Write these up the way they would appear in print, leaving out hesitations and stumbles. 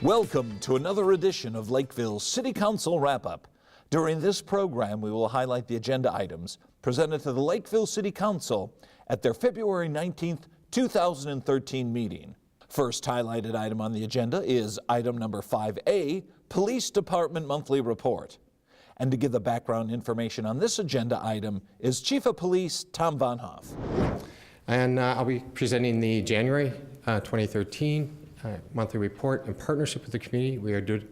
Welcome to another edition of Lakeville City Council Wrap-Up. During this program, we will highlight the agenda items presented to the Lakeville City Council at their February 19th, 2013 meeting. First highlighted item on the agenda is item number 5A, Police Department Monthly Report. And to give the background information on this agenda item is Chief of Police Tom Von Hoff. And I'll be presenting the January 2013 monthly report in partnership with the community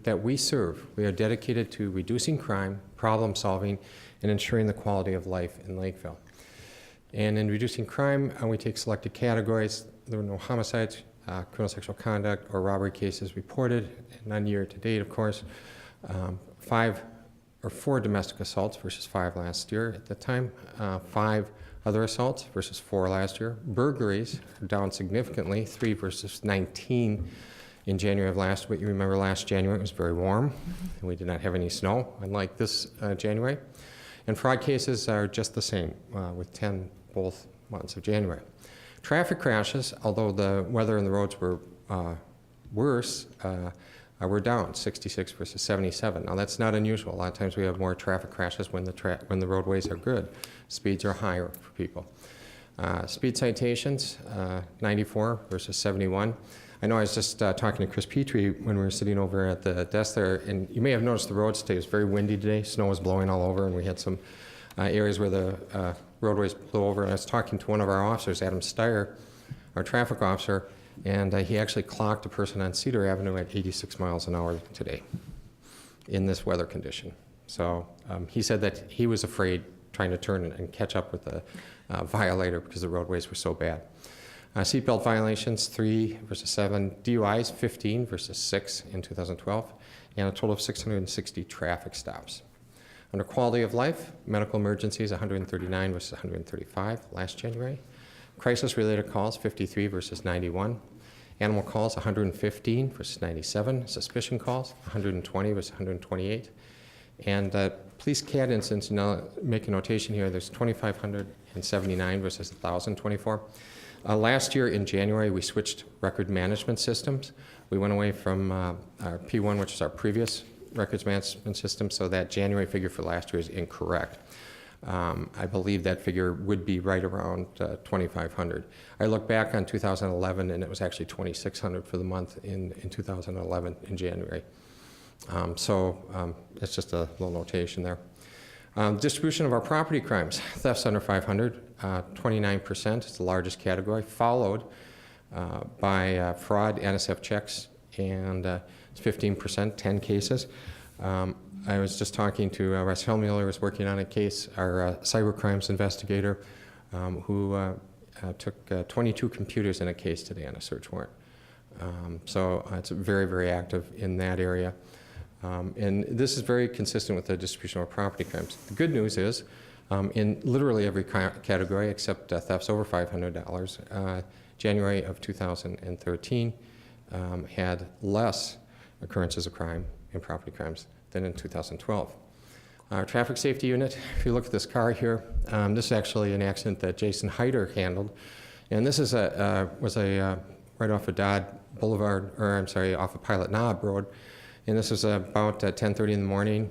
that we serve. We are dedicated to reducing crime, problem solving, and ensuring the quality of life in Lakeville. And in reducing crime, we take selected categories. There were no homicides, criminal sexual conduct, or robbery cases reported, none year to date, of course. 4 domestic assaults versus 5 last year at the time. 5 other assaults versus 4 last year. Burglaries are down significantly, 3 versus 19 in January of last year. You remember last January it was very warm and we did not have any snow, unlike this January. And fraud cases are just the same, with 10 both months of January. Traffic crashes, although the weather and the roads were worse, we're down 66 versus 77. Now that's not unusual. A lot of times we have more traffic crashes when the roadways are good. Speeds are higher for people. Speed citations, 94 versus 71. I know I was just talking to Chris Petrie when we were sitting over at the desk there, and you may have noticed the roads today. It was very windy today. Snow was blowing all over, and we had some areas where the roadways blew over. And I was talking to one of our officers, Adam Steyer, our traffic officer, and he actually clocked a person on Cedar Avenue at 86 miles an hour today in this weather condition. So he said that he was afraid trying to turn and catch up with the violator because the roadways were so bad. Seatbelt violations, 3 versus 7. DUIs, 15 versus 6 in 2012, and a total of 660 traffic stops. Under quality of life, medical emergencies, 139 versus 135 last January. Crisis-related calls, 53 versus 91. Animal calls, 115 versus 97. Suspicion calls, 120 versus 128. And police CAD incidents, make a notation here, there's 2,579 versus 1,024. Last year in January, we switched record management systems. We went away from our P1, which is our previous records management system, so that January figure for last year is incorrect. I believe that figure would be right around 2,500. I look back on 2011 and it was actually 2,600 for the month in 2011 in January. It's just a little notation there. Distribution of our property crimes. Thefts under 500, 29%. It's the largest category, followed by fraud, NSF checks, and it's 15%, 10 cases. I was just talking to Russ Hellmuller, who was working on a case, our cyber crimes investigator, who took 22 computers in a case today on a search warrant. It's very, very active in that area. And this is very consistent with the distribution of our property crimes. The good news is, in literally every category except thefts over $500, January of 2013 had less occurrences of crime in property crimes than in 2012. Our traffic safety unit, if you look at this car here, this is actually an accident that Jason Hyder handled. And this is right off of Dodd Boulevard, or I'm sorry, off of Pilot Knob Road. And this is about 10:30 in the morning.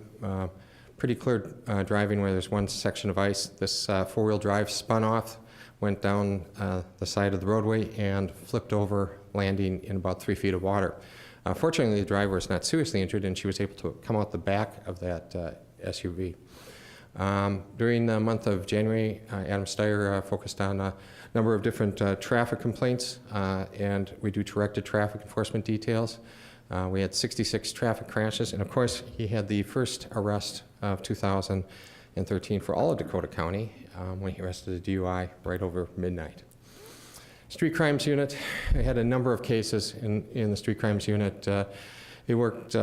Pretty clear driving where there's one section of ice. This four-wheel drive spun off, went down the side of the roadway and flipped over, landing in about 3 feet of water. Fortunately, the driver was not seriously injured and she was able to come out the back of that SUV. During the month of January, Adam Steyer focused on a number of different traffic complaints, and we do directed traffic enforcement details. We had 66 traffic crashes, and of course, he had the first arrest of 2013 for all of Dakota County when he arrested a DUI right over midnight. Street Crimes Unit, we had a number of cases in the Street Crimes Unit. They worked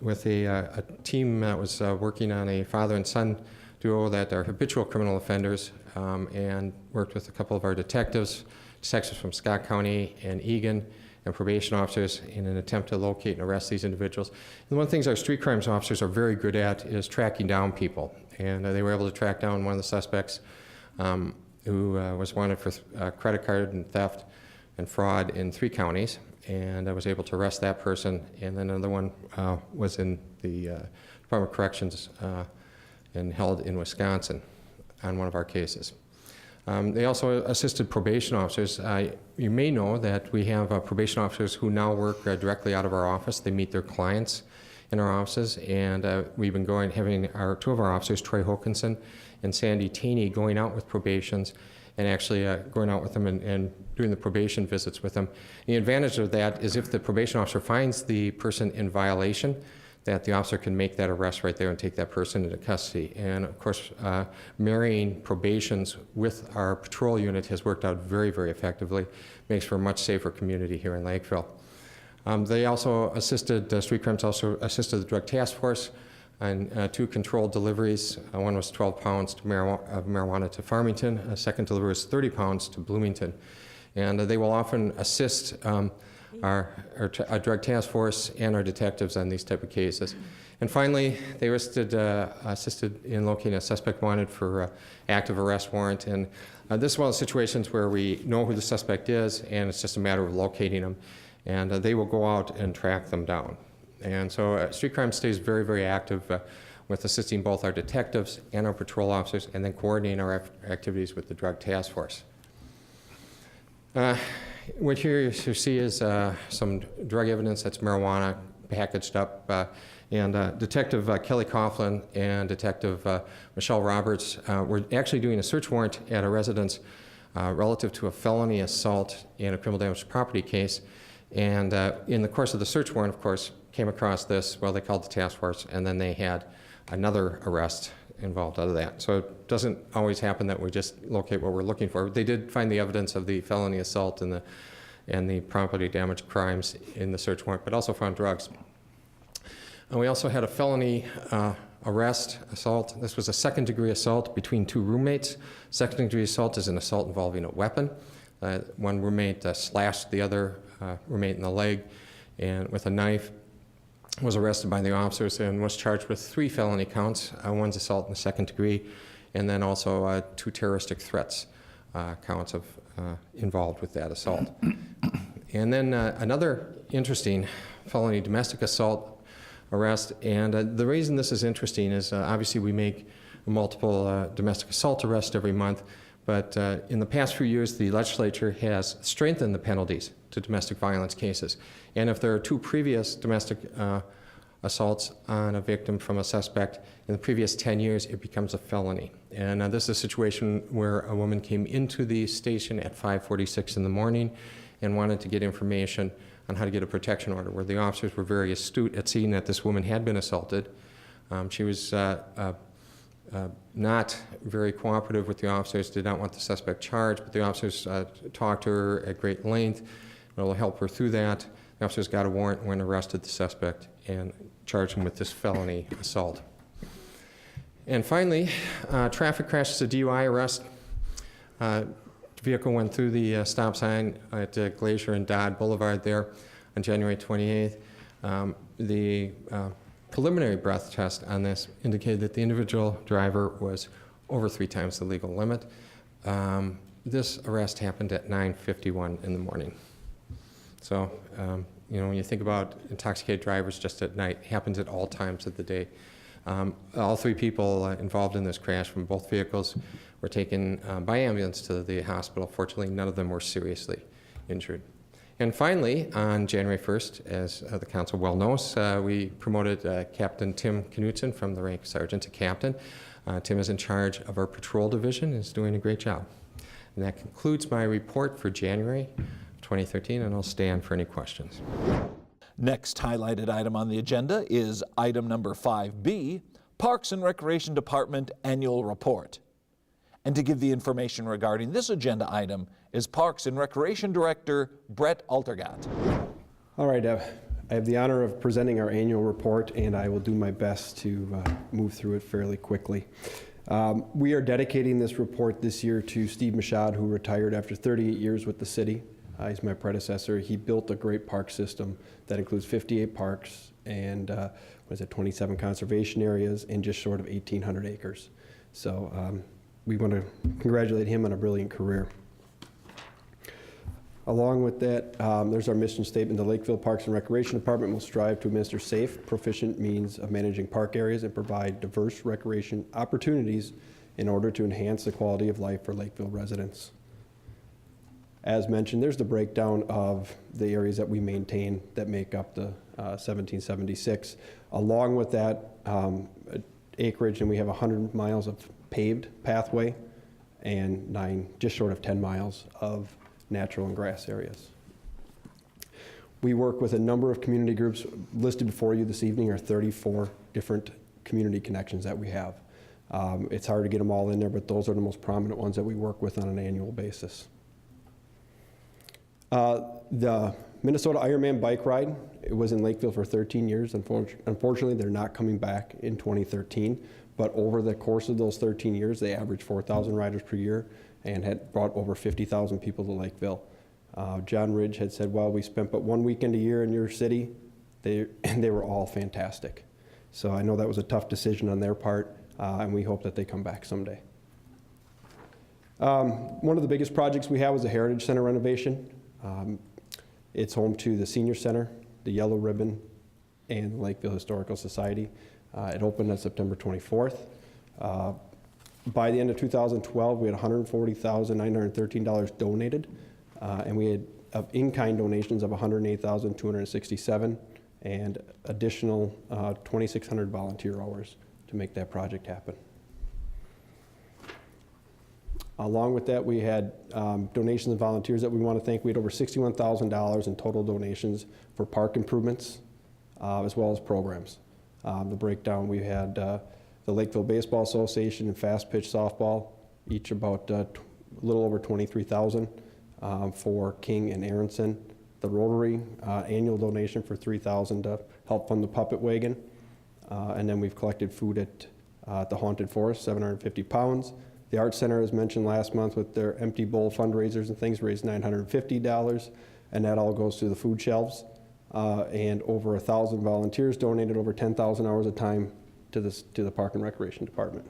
with a team that was working on a father and son duo that are habitual criminal offenders, and worked with a couple of our detectives from Scott County and Egan, and probation officers in an attempt to locate and arrest these individuals. And one of the things our street crimes officers are very good at is tracking down people. And they were able to track down one of the suspects who was wanted for credit card and theft and fraud in 3 counties. and I was able to arrest that person. And then another one was in the Department of Corrections and held in Wisconsin on one of our cases. They also assisted probation officers. You may know that we have probation officers who now work directly out of our office. They meet their clients in our offices, and we've been having two of our officers, Troy Hokinson and Sandy Taney, going out with probations and actually going out with them and doing the probation visits with them. The advantage of that is if the probation officer finds the person in violation, that the officer can make that arrest right there and take that person into custody. And of course, marrying probations with our patrol unit has worked out very, very effectively. Makes for a much safer community here in Lakeville. They also assisted, Street Crimes also assisted the Drug Task Force on 2 controlled deliveries. One was 12 pounds of marijuana to Farmington. A second delivery was 30 pounds to Bloomington. And they will often assist our Drug Task Force and our detectives on these type of cases. And finally, they assisted in locating a suspect wanted for active arrest warrant. And this is one of the situations where we know who the suspect is, and it's just a matter of locating them. And they will go out and track them down. And so Street Crime stays very, very active with assisting both our detectives and our patrol officers, and then coordinating our activities with the Drug Task Force. What here you see is some drug evidence. That's marijuana packaged up. And Detective Kelly Coughlin and Detective Michelle Roberts were actually doing a search warrant at a residence relative to a felony assault and a criminal damage to property case. And in the course of the search warrant, of course, came across this. Well, they called the task force, and then they had another arrest involved out of that. So it doesn't always happen that we just locate what we're looking for. They did find the evidence of the felony assault and the property damage crimes in the search warrant, but also found drugs. And we also had a felony assault. This was a second-degree assault between 2 roommates. Second-degree assault is an assault involving a weapon. One roommate slashed the other roommate in the leg and with a knife, was arrested by the officers and was charged with 3 felony counts. One's assault in the second degree, and then also 2 terroristic threats counts of involved with that assault. And then another interesting felony domestic assault arrest. And the reason this is interesting is obviously we make multiple domestic assault arrests every month, but in the past few years the legislature has strengthened the penalties to domestic violence cases. And if there are 2 previous domestic assaults on a victim from a suspect in the previous 10 years, it becomes a felony. And this is a situation where a woman came into the station at 5:46 in the morning and wanted to get information on how to get a protection order, where the officers were very astute at seeing that this woman had been assaulted. She was not very cooperative with the officers, did not want the suspect charged, but the officers talked to her at great length. It'll help her through that. The officers got a warrant when arrested the suspect and charged him with this felony assault. And finally, traffic crash is a DUI arrest. The vehicle went through the stop sign at Glacier and Dodd Boulevard there on January 28th. The preliminary breath test on this indicated that the individual driver was over 3 times the legal limit. This arrest happened at 9:51 in the morning. So, when you think about intoxicated drivers just at night, it happens at all times of the day. All 3 people involved in this crash from both vehicles were taken by ambulance to the hospital. Fortunately, none of them were seriously injured. And finally, on January 1st, as the council well knows, we promoted Captain Tim Knutson from the rank of sergeant to captain. Tim is in charge of our patrol division and is doing a great job. And that concludes my report for January 2013, and I'll stand for any questions. Next highlighted item on the agenda is item number 5B, Parks and Recreation Department Annual Report. And to give the information regarding this agenda item is Parks and Recreation Director Brett Altergat. All right, I have the honor of presenting our annual report, and I will do my best to move through it fairly quickly. We are dedicating this report this year to Steve Michaud, who retired after 38 years with the city. He's my predecessor. He built a great park system that includes 58 parks and 27 conservation areas and just short of 1,800 acres. So we want to congratulate him on a brilliant career. Along with that, there's our mission statement. The Lakeville Parks and Recreation Department will strive to administer safe, proficient means of managing park areas and provide diverse recreation opportunities in order to enhance the quality of life for Lakeville residents. As mentioned, there's the breakdown of the areas that we maintain that make up the 1776. Along with that acreage, and we have 100 miles of paved pathway and just short of 10 miles of natural and grass areas. We work with a number of community groups. Listed before you this evening are 34 different community connections that we have. It's hard to get them all in there, but those are the most prominent ones that we work with on an annual basis. The Minnesota Ironman bike ride, it was in Lakeville for 13 years. Unfortunately, they're not coming back in 2013, but over the course of those 13 years, they averaged 4,000 riders per year and had brought over 50,000 people to Lakeville. John Ridge had said, well, we spent but one weekend a year in your city. They were all fantastic. So I know that was a tough decision on their part, and we hope that they come back someday. One of the biggest projects we have was a Heritage Center renovation. It's home to the Senior Center, the Yellow Ribbon, and the Lakeville Historical Society. It opened on September 24th. By the end of 2012, we had $140,913 donated, and we had in-kind donations of $108,267, and additional 2,600 volunteer hours to make that project happen. Along with that, we had donations and volunteers that we want to thank. We had over $61,000 in total donations for park improvements, as well as programs. The breakdown, we had the Lakeville Baseball Association and Fast Pitch Softball, each about a little over $23,000 for King and Aronson. The Rotary, annual donation for $3,000 to help fund the puppet wagon. And then we've collected food at the Haunted Forest, 750 pounds. The Art Center, as mentioned last month, with their empty bowl fundraisers and things, raised $950, and that all goes to the food shelves. And over 1,000 volunteers donated over 10,000 hours of time to the Park and Recreation Department.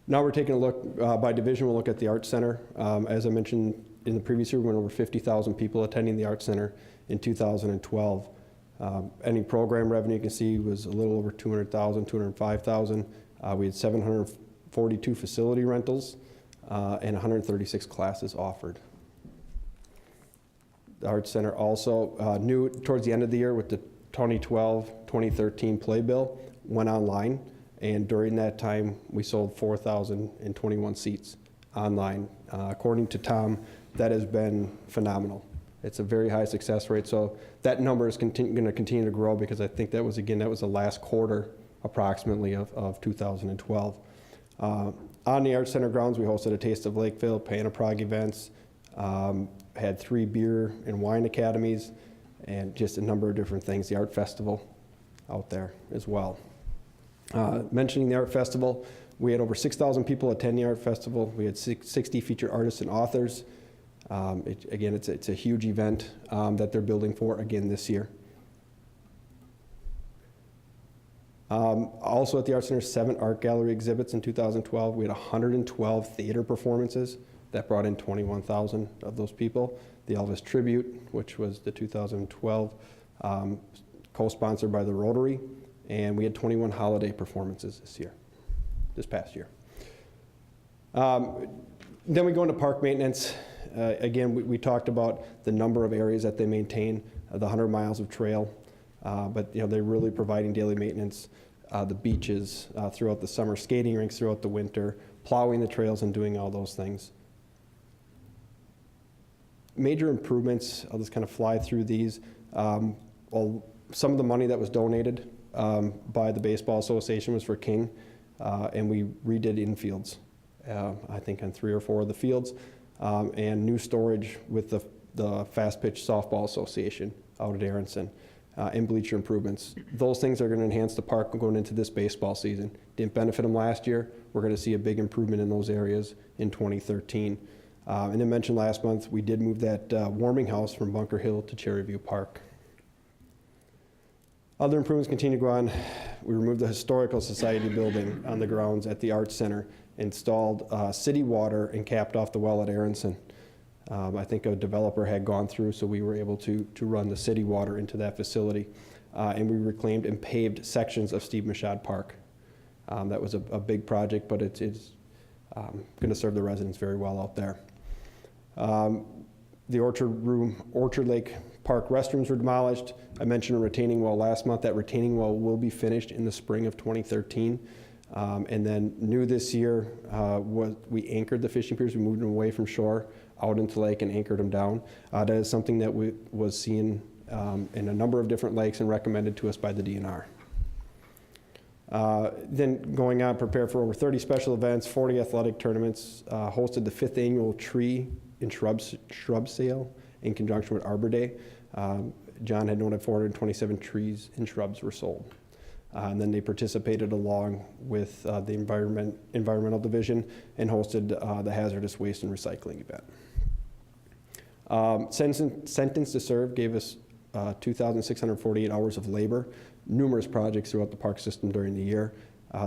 Now we're taking a look, by division, we'll look at the Art Center. As I mentioned in the previous year, we went over 50,000 people attending the Art Center in 2012. Any program revenue you can see was a little over 200,000, 205,000. We had 742 facility rentals and 136 classes offered. The Art Center also knew towards the end of the year with the 2012-2013 playbill went online, and during that time we sold 4,021 seats online. According to Tom, that has been phenomenal. It's a very high success rate, so that number is going to continue to grow, because I think that was the last quarter approximately of 2012. On the Art Center grounds, we hosted a Taste of Lakeville, Panaprog events, had 3 beer and wine academies, and just a number of different things. The Art Festival out there as well. Mentioning the Art Festival, we had over 6,000 people attend the Art Festival. We had 60 featured artists and authors. Again, it's a huge event that they're building for again this year. Also at the Art Center, 7 art gallery exhibits in 2012. We had 112 theater performances that brought in 21,000 of those people. The Elvis Tribute, which was the 2012, co-sponsored by the Rotary, and we had 21 holiday performances this past year. Then we go into park maintenance. Again, we talked about the number of areas that they maintain, the 100 miles of trail, but they're really providing daily maintenance, the beaches throughout the summer, skating rinks throughout the winter, plowing the trails and doing all those things. Major improvements, I'll just kind of fly through these. Well, some of the money that was donated by the Baseball Association was for King, and we redid infields, I think on 3 or 4 of the fields, and new storage with the Fast Pitch Softball Association out at Aronson, and bleacher improvements. Those things are going to enhance the park going into this baseball season. Didn't benefit them last year. We're going to see a big improvement in those areas in 2013. And then mentioned last month, we did move that warming house from Bunker Hill to Cherry View Park. Other improvements continue to go on. We removed the Historical Society building on the grounds at the Arts Center, installed city water, and capped off the well at Aronson. I think a developer had gone through, so we were able to run the city water into that facility. And we reclaimed and paved sections of Steve Michaud Park. That was a big project, but it's going to serve the residents very well out there. The Orchard Lake Park restrooms were demolished. I mentioned a retaining wall last month. That retaining wall will be finished in the spring of 2013. And then new this year, we anchored the fishing piers. We moved them away from shore out into lake and anchored them down. That is something that was seen in a number of different lakes and recommended to us by the DNR. Then going on, prepare for over 30 special events, 40 athletic tournaments, hosted the 5th annual tree and shrub sale in conjunction with Arbor Day. John had noted 427 trees and shrubs were sold. And then they participated along with the environmental division and hosted the hazardous waste and recycling event. Sentence to Serve gave us 2,648 hours of labor, numerous projects throughout the park system during the year.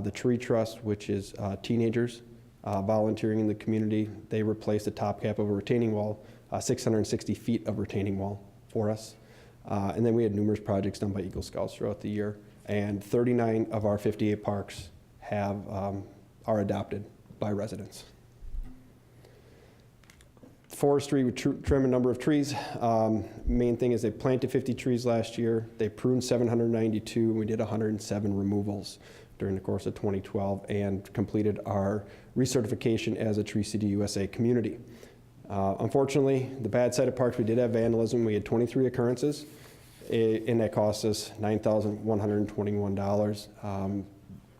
The Tree Trust, which is teenagers volunteering in the community, they replaced the top cap of a retaining wall, 660 feet of retaining wall for us. And then we had numerous projects done by Eagle Scouts throughout the year. And 39 of our 58 parks are adopted by residents. Forestry, we trim a number of trees. Main thing is they planted 50 trees last year. They pruned 792, and we did 107 removals during the course of 2012 and completed our recertification as a Tree City USA community. Unfortunately, the bad side of parks, we did have vandalism. We had 23 occurrences, and that cost us $9,121.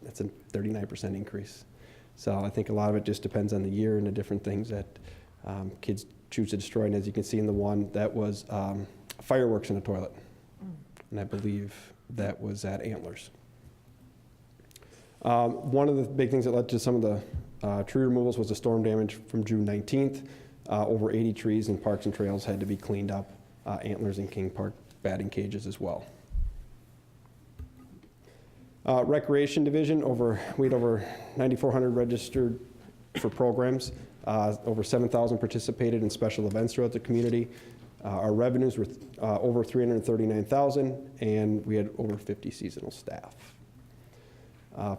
That's a 39% increase. So I think a lot of it just depends on the year and the different things that kids choose to destroy. And as you can see in the one, that was fireworks in a toilet. And I believe that was at Antlers. One of the big things that led to some of the tree removals was the storm damage from June 19th. Over 80 trees and parks and trails had to be cleaned up. Antlers and King Park batting cages as well. Recreation division, we had over 9,400 registered for programs. Over 7,000 participated in special events throughout the community. Our revenues were over $339,000, and we had over 50 seasonal staff.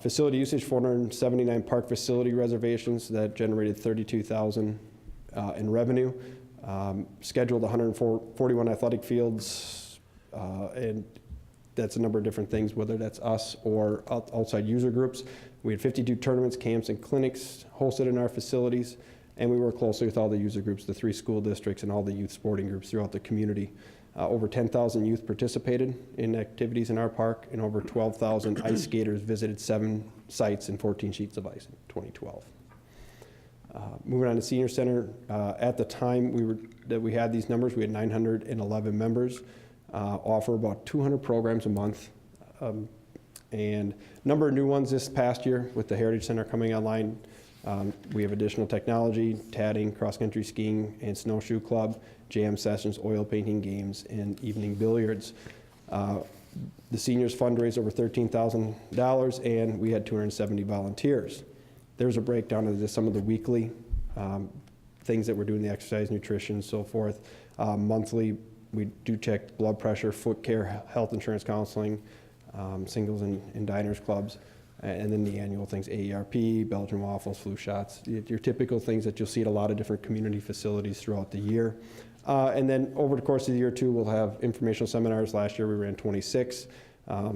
Facility usage, 479 park facility reservations that generated $32,000 in revenue. Scheduled 141 athletic fields, and that's a number of different things, whether that's us or outside user groups. We had 52 tournaments, camps, and clinics hosted in our facilities, and we work closely with all the user groups, the 3 school districts, and all the youth sporting groups throughout the community. Over 10,000 youth participated in activities in our park, and over 12,000 ice skaters visited 7 sites and 14 sheets of ice in 2012. Moving on to Senior Center, at the time we had these numbers, we had 911 members, offer about 200 programs a month, and a number of new ones this past year with the Heritage Center coming online. We have additional technology, tatting, cross-country skiing, and snowshoe club, jam sessions, oil painting games, and evening billiards. The seniors fundraised over $13,000, and we had 270 volunteers. There's a breakdown of some of the weekly things that we're doing, the exercise, nutrition, so forth. Monthly, we do check blood pressure, foot care, health insurance counseling, singles and diners clubs, and then the annual things, AERP, Belgian waffles, flu shots, your typical things that you'll see at a lot of different community facilities throughout the year. And then over the course of the year too, we'll have informational seminars. Last year we ran 26,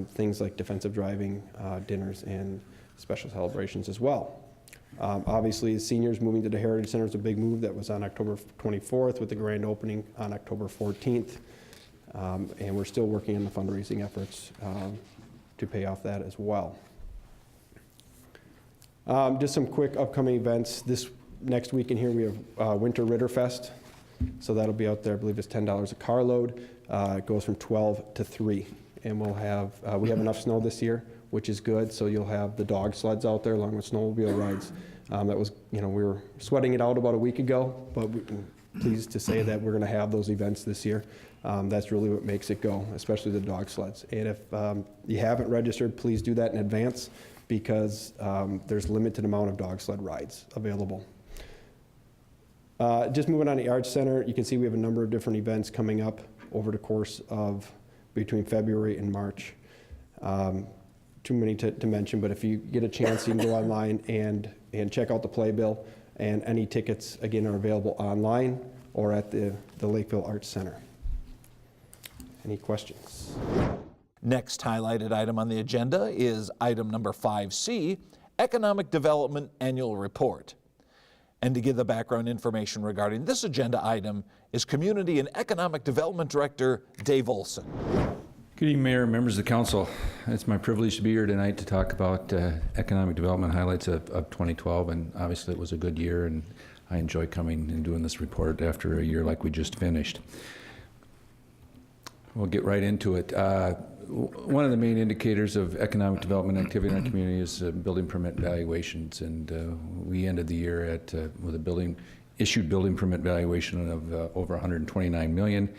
things like defensive driving, dinners, and special celebrations as well. Obviously, seniors moving to the Heritage Center is a big move. That was on October 24th with the grand opening on October 14th. And we're still working on the fundraising efforts to pay off that as well. Just some quick upcoming events. This next week in here we have Winter Ritterfest. So that'll be out there. I believe it's $10 a carload. It goes from 12 to 3. And we'll have, we have enough snow this year, which is good. So you'll have the dog sleds out there along with snowmobile rides. That was, we were sweating it out about a week ago, but we're pleased to say that we're going to have those events this year. That's really what makes it go, especially the dog sleds. And if you haven't registered, please do that in advance because there's limited amount of dog sled rides available. Just moving on to the Arts Center, you can see we have a number of different events coming up over the course of between February and March. Too many to mention, but if you get a chance, you can go online and check out the playbill, and any tickets, again, are available online or at the Lakeville Arts Center. Any questions? Next highlighted item on the agenda is item number 5C, Economic Development Annual Report. And to give the background information regarding this agenda item is Community and Economic Development Director Dave Olson. Good evening, Mayor, members of the council. It's my privilege to be here tonight to talk about economic development highlights of 2012, and obviously it was a good year, and I enjoy coming and doing this report after a year like we just finished. We'll get right into it. One of the main indicators of economic development activity in our community is building permit valuations, and we ended the year with a issued building permit valuation of over $129 million,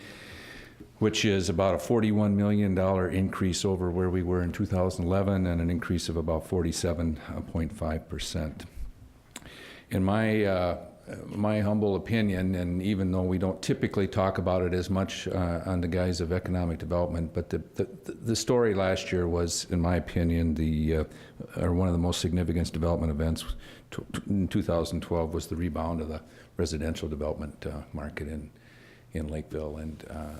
which is about a $41 million increase over where we were in 2011, and an increase of about 47.5%. In my humble opinion, and even though we don't typically talk about it as much on the guise of economic development, but the story last year was, in my opinion, one of the most significant development events in 2012 was the rebound of the residential development market in Lakeville. And I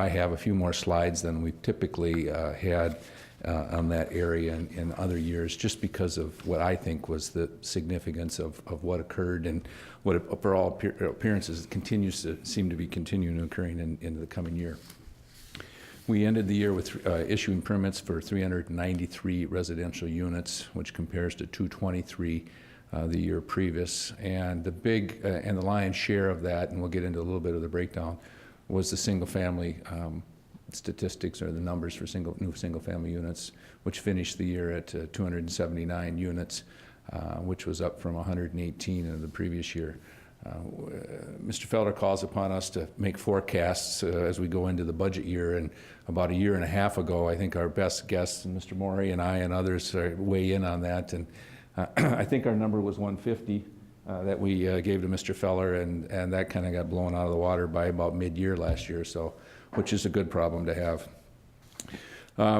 have a few more slides than we typically had on that area in other years, just because of what I think was the significance of what occurred, and what, for all appearances, continues to seem to be continuing occurring into the coming year. We ended the year with issuing permits for 393 residential units, which compares to 223 the year previous. And the big and the lion's share of that, and we'll get into a little bit of the breakdown, was the single-family statistics, or the numbers for new single-family units, which finished the year at 279 units, which was up from 118 in the previous year. Mr. Felder calls upon us to make forecasts as we go into the budget year, and about a year and a half ago, I think our best guess, and Mr. Morey and I and others weigh in on that, and I think our number was 150 that we gave to Mr. Feller, and that kind of got blown out of the water by about mid-year last year, so, which is a good problem to have.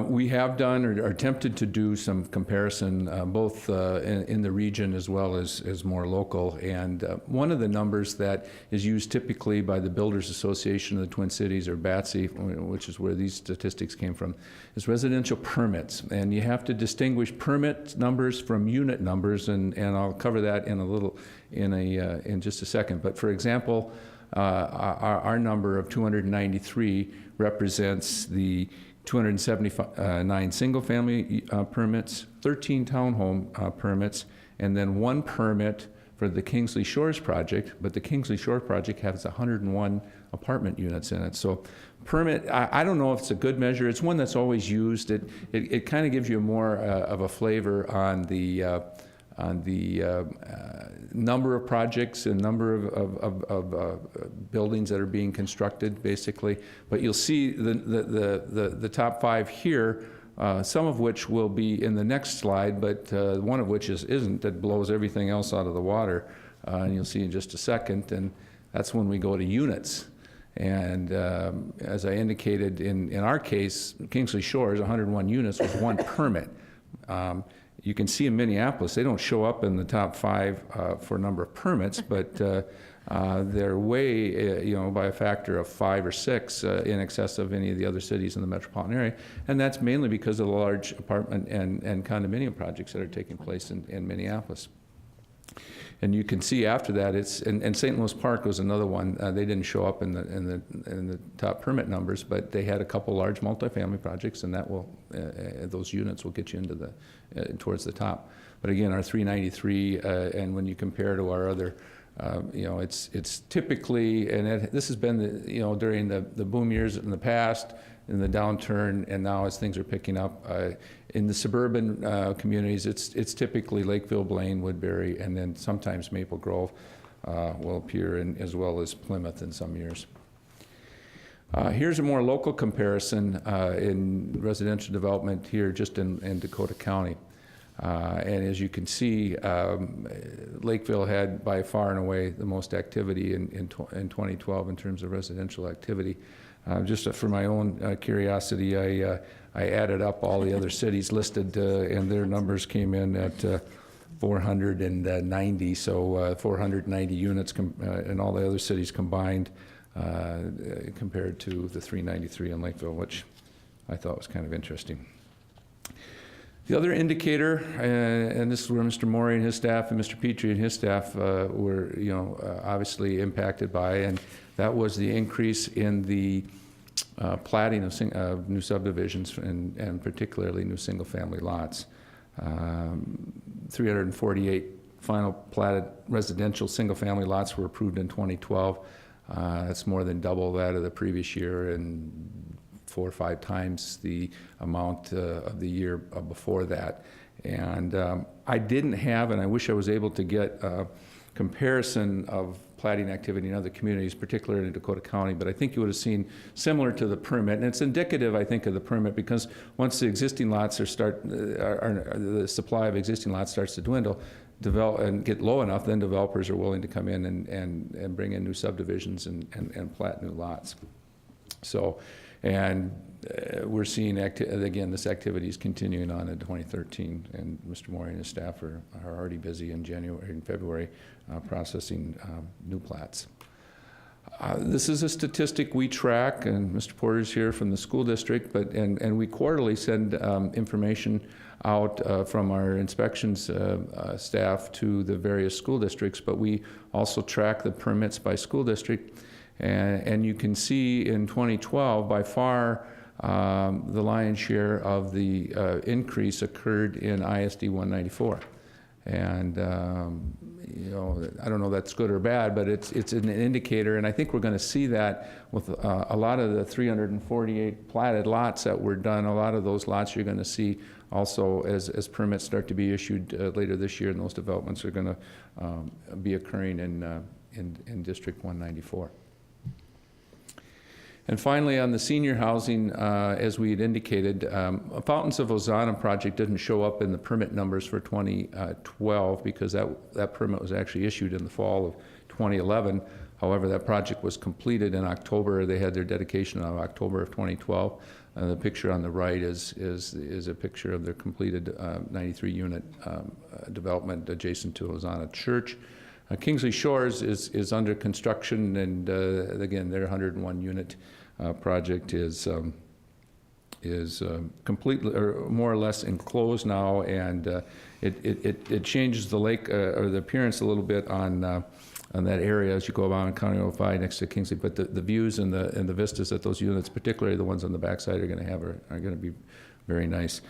We have done or attempted to do some comparison both in the region as well as more local, and one of the numbers that is used typically by the Builders Association of the Twin Cities, or BATSI, which is where these statistics came from, is residential permits. And you have to distinguish permit numbers from unit numbers, and I'll cover that in just a second. But for example, our number of 293 represents the 279 single-family permits, 13 townhome permits, and then 1 permit for the Kingsley Shores project. But the Kingsley Shores project has 101 apartment units in it. So permit, I don't know if it's a good measure. It's one that's always used. It kind of gives you more of a flavor on the number of projects and number of buildings that are being constructed, basically. But you'll see the top 5 here, some of which will be in the next slide, but one of which isn't, that blows everything else out of the water. And you'll see in just a second, and that's when we go to units. And as I indicated, in our case, Kingsley Shores, 101 units with 1 permit. You can see in Minneapolis, they don't show up in the top 5 for number of permits, but they're way, by a factor of 5 or 6 in excess of any of the other cities in the metropolitan area. And that's mainly because of the large apartment and condominium projects that are taking place in Minneapolis. And you can see after that, and St. Louis Park was another one. They didn't show up in the top permit numbers, but they had a couple large multifamily projects, and that will those units will get you into towards the top. But again, our 393, and when you compare to our other, it's typically, and this has been during the boom years in the past, in the downturn, and now as things are picking up. In the suburban communities, it's typically Lakeville, Blaine, Woodbury, and then sometimes Maple Grove will appear, as well as Plymouth in some years. Here's a more local comparison in residential development here just in Dakota County. And as you can see, Lakeville had by far and away the most activity in 2012 in terms of residential activity. Just for my own curiosity, I added up all the other cities listed, and their numbers came in at 490, so 490 units in all the other cities combined, compared to the 393 in Lakeville, which I thought was kind of interesting. The other indicator, and this is where Mr. Morey and his staff and Mr. Petrie and his staff were, obviously impacted by, and that was the increase in the platting of new subdivisions and particularly new single-family lots. 348 final platted residential single-family lots were approved in 2012. That's more than double that of the previous year and 4 or 5 times the amount of the year before that. And I didn't have, and I wish I was able to get a comparison of platting activity in other communities, particularly in Dakota County, but I think you would have seen similar to the permit. And it's indicative, I think, of the permit, because once the existing lots the supply of existing lots starts to dwindle, develop and get low enough, then developers are willing to come in and bring in new subdivisions and plat new lots. So, and we're seeing, again, this activity is continuing on in 2013, and Mr. Morey and his staff are already busy in January and February processing new plats. This is a statistic we track, and Mr. Porter's here from the school district, and we quarterly send information out from our inspections staff to the various school districts, but we also track the permits by school district. And you can see in 2012, by far, the lion's share of the increase occurred in ISD 194. And, I don't know if that's good or bad, but it's an indicator, and I think we're going to see that with a lot of the 348 platted lots that were done. A lot of those lots you're going to see also as permits start to be issued later this year, and those developments are going to be occurring in District 194. And finally, on the senior housing, as we had indicated, Fountains of Ozana project didn't show up in the permit numbers for 2012 because that permit was actually issued in the fall of 2011. However, that project was completed in October. They had their dedication on October of 2012. The picture on the right is a picture of their completed 93-unit development adjacent to Ozana Church. Kingsley Shores is under construction, and again, their 101-unit project is completely, or more or less, enclosed now, and it changes the lake or the appearance a little bit on that area as you go around County Road 5 next to Kingsley. But the views and the vistas that those units, particularly the ones on the backside, are going to have are going to be very nice.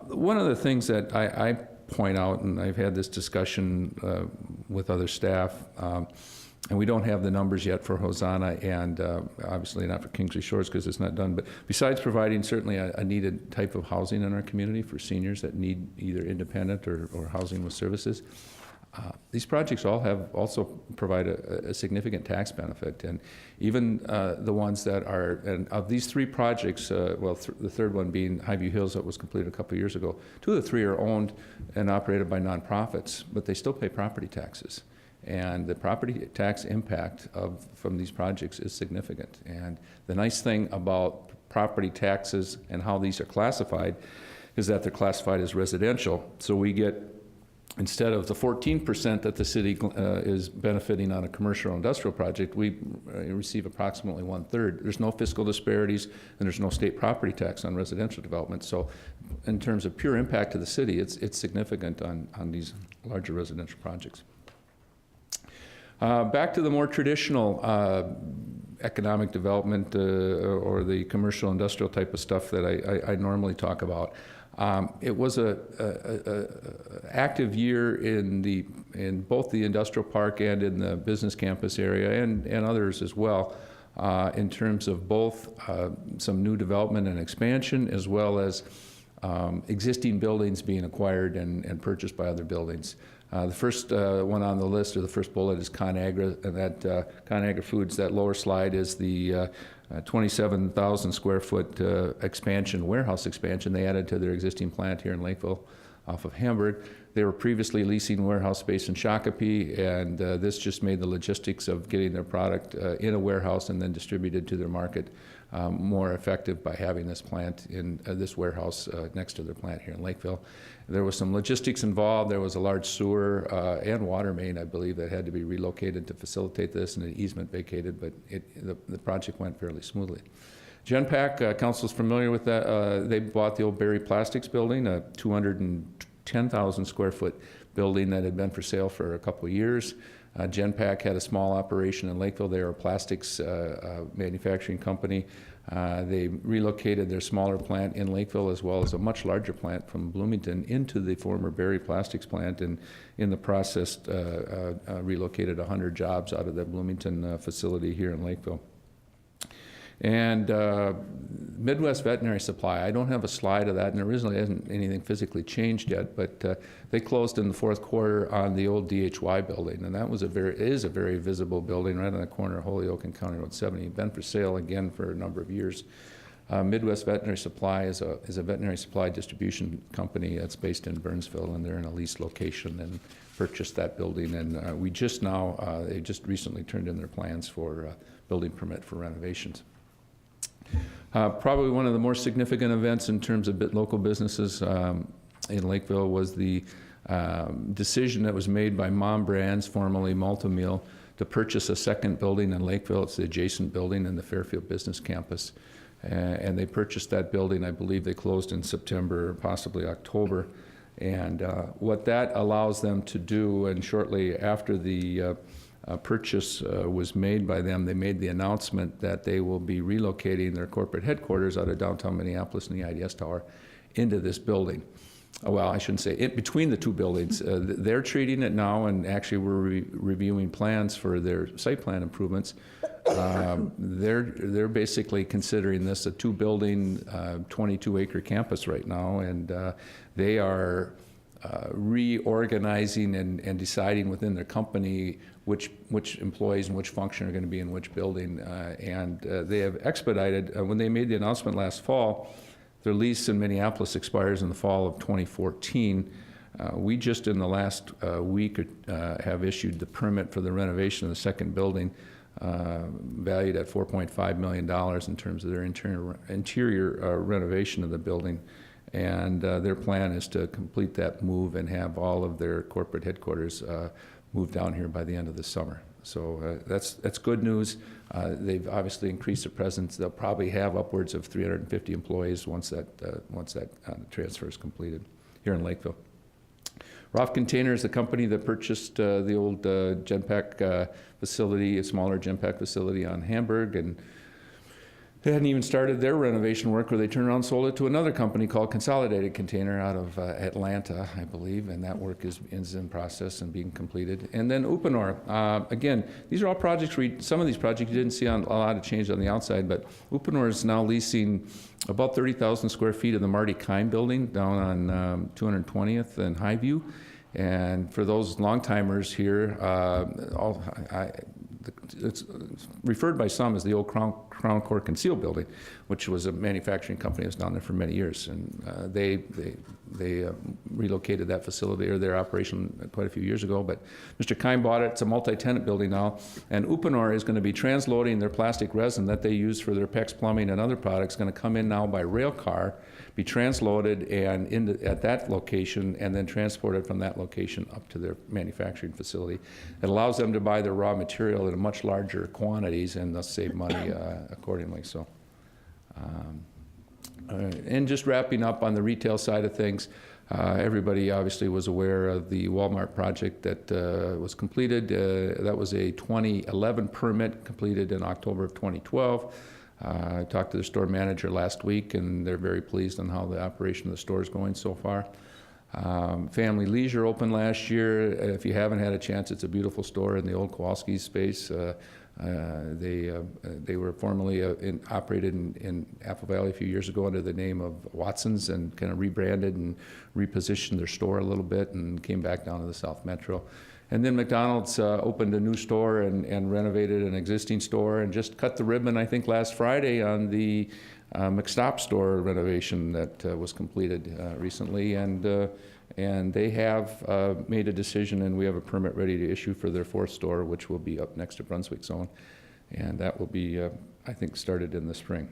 One of the things that I point out, and I've had this discussion with other staff, and we don't have the numbers yet for Hosanna and obviously not for Kingsley Shores because it's not done, but besides providing certainly a needed type of housing in our community for seniors that need either independent or housing with services, these projects also provide a significant tax benefit. And even the ones that are, and of these 3 projects, the third one being Highview Hills that was completed a couple of years ago, 2 of the 3 are owned and operated by nonprofits, but they still pay property taxes. And the property tax impact from these projects is significant. And the nice thing about property taxes and how these are classified is that they're classified as residential. So we get, instead of the 14% that the city is benefiting on a commercial or industrial project, we receive approximately 1/3. There's no fiscal disparities, and there's no state property tax on residential development. So in terms of pure impact to the city, it's significant on these larger residential projects. Back to the more traditional economic development or the commercial industrial type of stuff that I normally talk about. It was a active year in both the industrial park and in the business campus area and others as well, in terms of both some new development and expansion, as well as existing buildings being acquired and purchased by other buildings. The first one on the list, or the first bullet, is ConAgra, and that ConAgra Foods, that lower slide, is the 27,000 square foot expansion, warehouse expansion they added to their existing plant here in Lakeville. off of Hamburg. They were previously leasing warehouse space in Shakopee, and this just made the logistics of getting their product in a warehouse and then distributed to their market more effective by having this plant in this warehouse next to their plant here in Lakeville. There was some logistics involved. There was a large sewer and water main, I believe, that had to be relocated to facilitate this, and an easement vacated, but the project went fairly smoothly. Genpack, council's familiar with that. They bought the old Berry Plastics building, a 210,000 square foot building that had been for sale for a couple of years. Genpack had a small operation in Lakeville. They are a plastics manufacturing company. They relocated their smaller plant in Lakeville as well as a much larger plant from Bloomington into the former Berry Plastics plant, and in the process relocated 100 jobs out of the Bloomington facility here in Lakeville. And Midwest Veterinary Supply, I don't have a slide of that, and there isn't anything physically changed yet, but they closed in the fourth quarter on the old DHY building, and that was is a very visible building right on the corner of Holyoke and County Road 70. Been for sale again for a number of years. Midwest Veterinary Supply is a veterinary supply distribution company that's based in Burnsville, and they're in a leased location and purchased that building, and they just recently turned in their plans for building permit for renovations. Probably one of the more significant events in terms of local businesses in Lakeville was the decision that was made by Mom Brands, formerly Multimeal, to purchase a second building in Lakeville. It's the adjacent building in the Fairfield Business Campus. And they purchased that building. I believe they closed in September, possibly October. And what that allows them to do, and shortly after the purchase was made by them, they made the announcement that they will be relocating their corporate headquarters out of downtown Minneapolis in the IDS Tower into this building. Well, I shouldn't say in between the two buildings. They're treating it now, and actually we're reviewing plans for their site plan improvements. They're basically considering this a two-building, 22-acre campus right now, and they are reorganizing and deciding within their company which employees and which function are going to be in which building. And they have expedited, when they made the announcement last fall, their lease in Minneapolis expires in the fall of 2014. We just in the last week have issued the permit for the renovation of the second building, valued at $4.5 million in terms of their interior renovation of the building. And their plan is to complete that move and have all of their corporate headquarters moved down here by the end of the summer. So that's good news. They've obviously increased their presence. They'll probably have upwards of 350 employees once that transfer is completed here in Lakeville. Roth Container is the company that purchased the old Genpack facility, a smaller Genpack facility on Hamburg, and they hadn't even started their renovation work where they turned around and sold it to another company called Consolidated Container out of Atlanta, I believe, and that work is in process and being completed. And then Uponor, again, these are all projects some of these projects you didn't see a lot of change on the outside, but Uponor is now leasing about 30,000 square feet of the Marty Kime building down on 220th and Highview. And for those long-timers here, it's referred by some as the old Crown Court Conceal building, which was a manufacturing company that was down there for many years. And they relocated that facility or their operation quite a few years ago. But Mr. Kime bought it. It's a multi-tenant building now. And Uponor is going to be transloading their plastic resin that they use for their PEX plumbing and other products, going to come in now by rail car, be transloaded and at that location, and then transported from that location up to their manufacturing facility. It allows them to buy their raw material in much larger quantities and thus save money accordingly. So, and just wrapping up on the retail side of things, everybody obviously was aware of the Walmart project that was completed. That was a 2011 permit completed in October of 2012. I talked to the store manager last week, and they're very pleased on how the operation of the store is going so far. Family Leisure opened last year. If you haven't had a chance, it's a beautiful store in the old Kowalski's space. They were formerly operated in Apple Valley a few years ago under the name of Watson's, and kind of rebranded and repositioned their store a little bit and came back down to the South Metro. And then McDonald's opened a new store and renovated an existing store and just cut the ribbon, I think, last Friday on the McStop store renovation that was completed recently. And And they have made a decision, and we have a permit ready to issue for their 4th store, which will be up next to Brunswick Zone. And that will be, I think, started in the spring.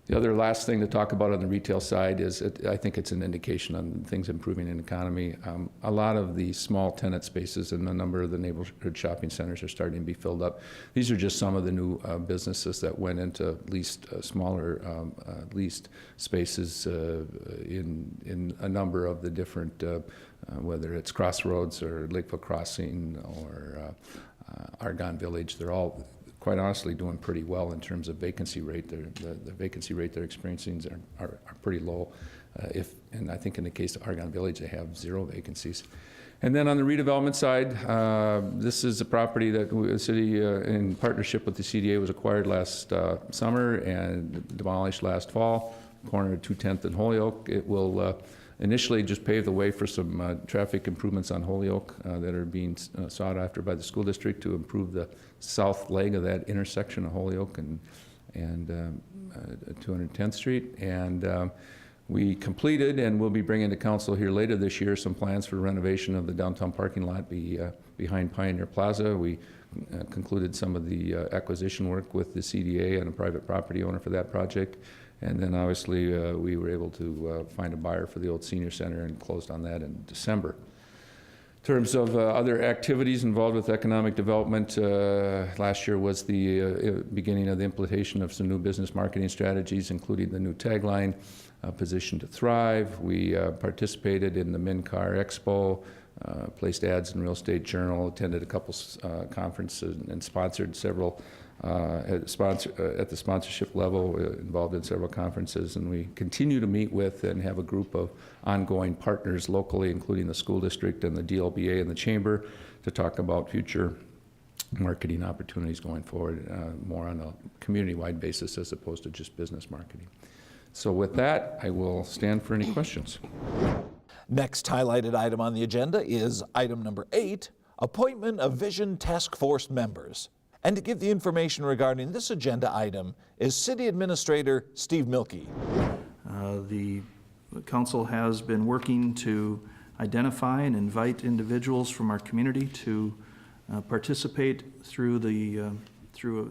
The other last thing to talk about on the retail side is, I think it's an indication on things improving in the economy. A lot of the small tenant spaces in a number of the neighborhood shopping centers are starting to be filled up. These are just some of the new businesses that went into leased, smaller leased spaces in a number of the different, whether it's Crossroads or Lakeville Crossing or Argonne Village. They're all, quite honestly, doing pretty well in terms of vacancy rate. The vacancy rate they're experiencing are pretty low. And I think in the case of Argonne Village, they have 0 vacancies. And then on the redevelopment side, this is a property that the city, in partnership with the CDA, was acquired last summer and demolished last fall, corner of 210th and Holyoke. It will initially just pave the way for some traffic improvements on Holyoke that are being sought after by the school district to improve the south leg of that intersection of Holyoke and 210th Street. And we completed, and we'll be bringing to council here later this year, some plans for renovation of the downtown parking lot behind Pioneer Plaza. We concluded some of the acquisition work with the CDA and a private property owner for that project. And then obviously we were able to find a buyer for the old senior center and closed on that in December. In terms of other activities involved with economic development, last year was the beginning of the implementation of some new business marketing strategies, including the new tagline, Position to Thrive. We participated in the MinCar Expo, placed ads in Real Estate Journal, attended a couple conferences and sponsored several at the sponsorship level, involved in several conferences, and we continue to meet with and have a group of ongoing partners locally, including the school district and the DLBA and the chamber, to talk about future marketing opportunities going forward, more on a community-wide basis as opposed to just business marketing. So with that, I will stand for any questions. Next highlighted item on the agenda is item number 8, appointment of Vision Task Force members. And to give the information regarding this agenda item is City Administrator Steve Milkey. The council has been working to identify and invite individuals from our community to participate through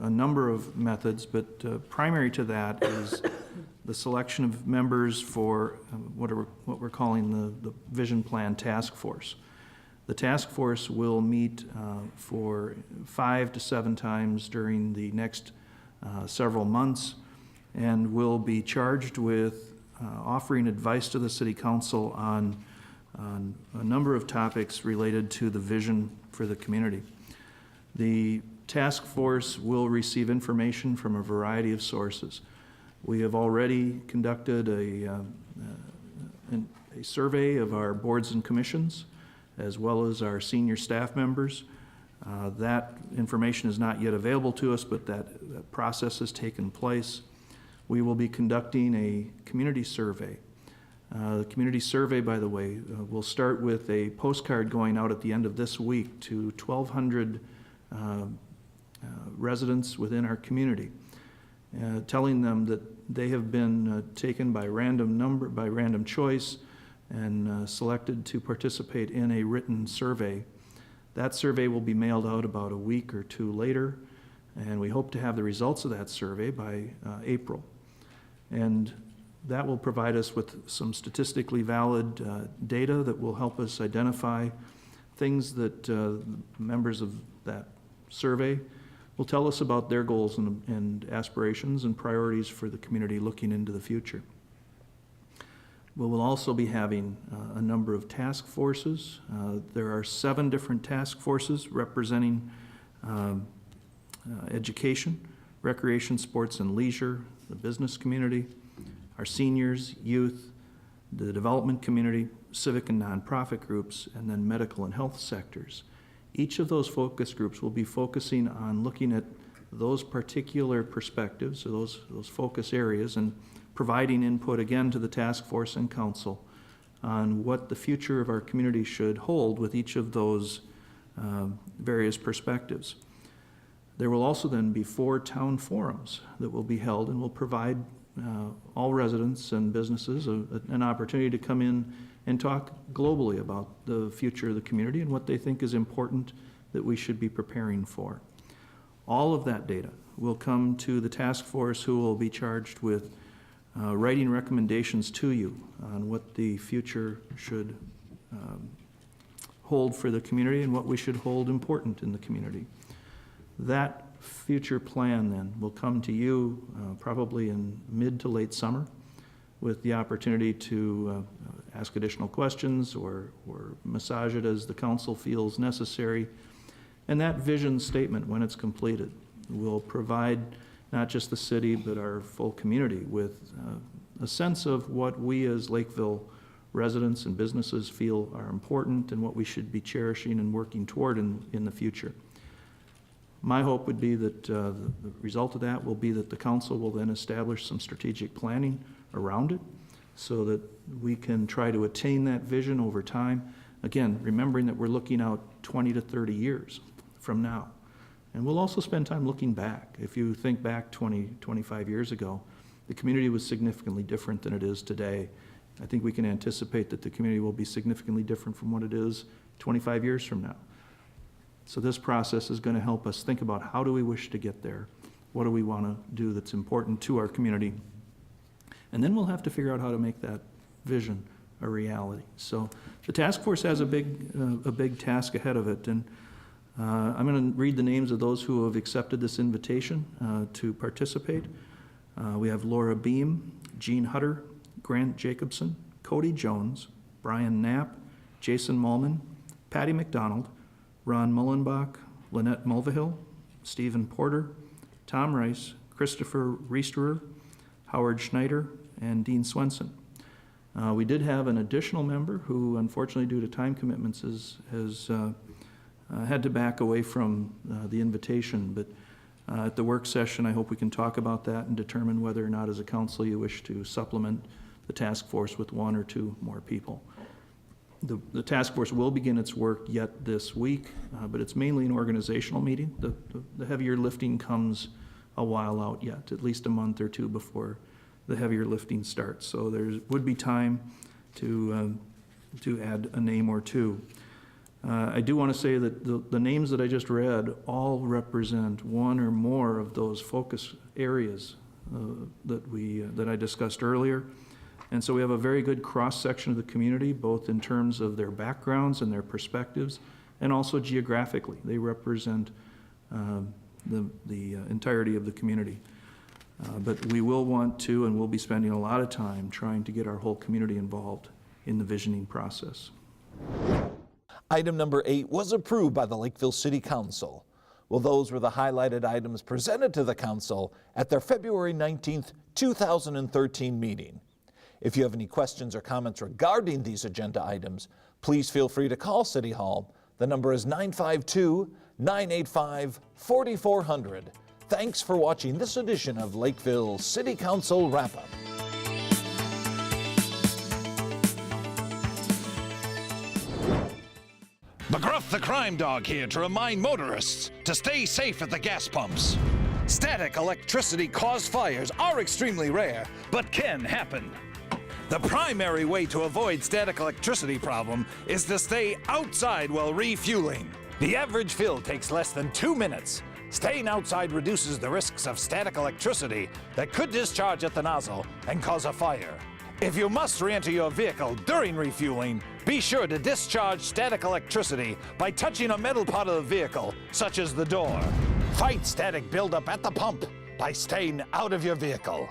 a number of methods, but primary to that is the selection of members for what we're calling the Vision Plan Task Force. The task force will meet for 5 to 7 times during the next several months and will be charged with offering advice to the City Council on a number of topics related to the vision for the community. The task force will receive information from a variety of sources. We have already conducted a survey of our boards and commissions, as well as our senior staff members. That information is not yet available to us, but that process has taken place. We will be conducting a community survey. The community survey, by the way, will start with a postcard going out at the end of this week to 1,200 residents within our community, telling them that they have been taken by random choice and selected to participate in a written survey. That survey will be mailed out about a week or 2 later, and we hope to have the results of that survey by April. And that will provide us with some statistically valid data that will help us identify things that members of that survey will tell us about their goals and aspirations and priorities for the community looking into the future. We will also be having a number of task forces. There are 7 different task forces representing education, recreation, sports and leisure, the business community, our seniors, youth, the development community, civic and nonprofit groups, and then medical and health sectors. Each of those focus groups will be focusing on looking at those particular perspectives, or those focus areas, and providing input again to the task force and council on what the future of our community should hold with each of those various perspectives. There will also then be 4 town forums that will be held and will provide all residents and businesses an opportunity to come in and talk globally about the future of the community and what they think is important that we should be preparing for. All of that data will come to the task force, who will be charged with writing recommendations to you on what the future should hold for the community and what we should hold important in the community. That future plan then will come to you probably in mid to late summer, with the opportunity to ask additional questions or massage it as the council feels necessary. And that vision statement, when it's completed, will provide not just the city but our full community with a sense of what we as Lakeville residents and businesses feel are important and what we should be cherishing and working toward in the future. My hope would be that the result of that will be that the council will then establish some strategic planning around it so that we can try to attain that vision over time. Again, remembering that we're looking out 20 to 30 years from now. And we'll also spend time looking back. If you think back 20, 25 years ago, the community was significantly different than it is today. I think we can anticipate that the community will be significantly different from what it is 25 years from now. So this process is going to help us think about how do we wish to get there? What do we want to do that's important to our community? And then we'll have to figure out how to make that vision a reality. So the task force has a big task ahead of it. And I'm going to read the names of those who have accepted this invitation to participate. We have Laura Beam, Jean Hutter, Grant Jacobson, Cody Jones, Brian Knapp, Jason Malman, Patty McDonald, Ron Mullenbach, Lynette Mulvihill, Stephen Porter, Tom Rice, Christopher Reisterer, Howard Schneider, and Dean Swenson. We did have an additional member who, unfortunately, due to time commitments, has had to back away from the invitation. But at the work session, I hope we can talk about that and determine whether or not, as a council, you wish to supplement the task force with one or two more people. The task force will begin its work yet this week, but it's mainly an organizational meeting. The heavier lifting comes a while out yet, at least a month or two before the heavier lifting starts. So there would be time to add a name or two. I do want to say that the names that I just read all represent one or more of those focus areas that I discussed earlier. And so we have a very good cross-section of the community, both in terms of their backgrounds and their perspectives, and also geographically. They represent the entirety of the community. But we will want to, and we'll be spending a lot of time trying to get our whole community involved in the visioning process. Item number 8 was approved by the Lakeville City Council. Well, those were the highlighted items presented to the council at their February 19th, 2013 meeting. If you have any questions or comments regarding these agenda items, please feel free to call City Hall. The number is 952-985-4400. Thanks for watching this edition of Lakeville City Council Wrap-Up. McGruff the Crime Dog here to remind motorists to stay safe at the gas pumps. Static electricity-caused fires are extremely rare, but can happen. The primary way to avoid static electricity problem is to stay outside while refueling. The average fill takes less than 2 minutes. Staying outside reduces the risks of static electricity that could discharge at the nozzle and cause a fire. If you must re-enter your vehicle during refueling, be sure to discharge static electricity by touching a metal part of the vehicle, such as the door. Fight static buildup at the pump by staying out of your vehicle.